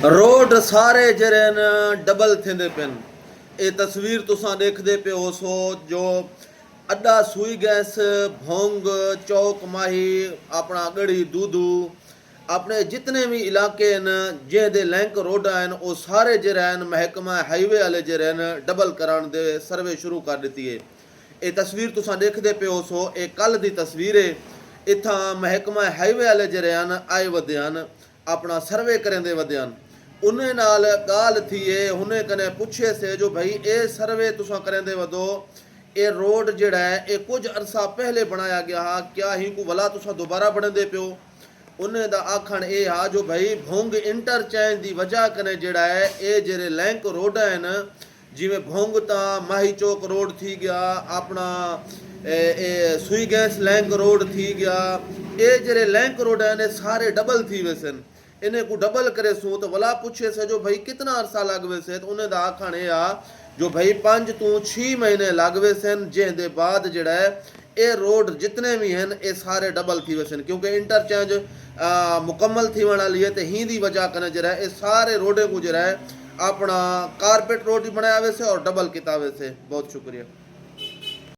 Road सारे जरे न डबल थेंदे पिन। ये तस्वीर तुसां देखदे पे हो सो जो अड्डा सुई गैस भोंग चौक माही अपना गढ़ी दूधू अपने जितने भी इलाके न जेदे लैंक रोड हैं वो सारे जरे हैं महकमा हाईवे वाले जरे हैं डबल कराने दे सर्वे शुरू कर दी है। ये तस्वीर तुसां देखदे पे हो सो ये कल दी तस्वीर है। इत्थां महकमा हाईवे वाले जरे हैं आए वधे हैं अपना सर्वे करेंदे वधे हैं। उन्हें नाल गाल थी है उन्हें कने पूछे से जो भाई ये सर्वे तुसां करेंदे वधो ये रोड जड़ा है ये कुछ अरसा पहले बनाया गया हा क्या ही को भला तुसां दोबारा बनदे पियो। उन्हें दा आखण ये हा जो भाई भोंग इंटरचेंज दी वजह कने जड़ा है ये जेरे लैंक रोड है न जिवें भोंग ता माही चौक रोड थी गया अपना सुई गैस लैंक रोड थी गया ये जेरे लैंक रोड है सारे डबल थी वैसन इन्हें को डबल करे सू तो वला पूछे से जो भाई कितना अरसा लगवे से तो उन्हें दा आखण ये आ जो भाई 5 तो 6 महीने लगवे सन जेंदे बाद जड़ा है ये रोड जितने भी हैं ये सारे डबल थी वैसन क्योंकि इंटरचेंज मुकम्मल थी वाली है तो ही दी वजह कने जरा ये सारे रोडे को जरा है अपना कारपेट रोड भी बनाया वैसे और डबल किताबे से। बहुत शुक्रिया।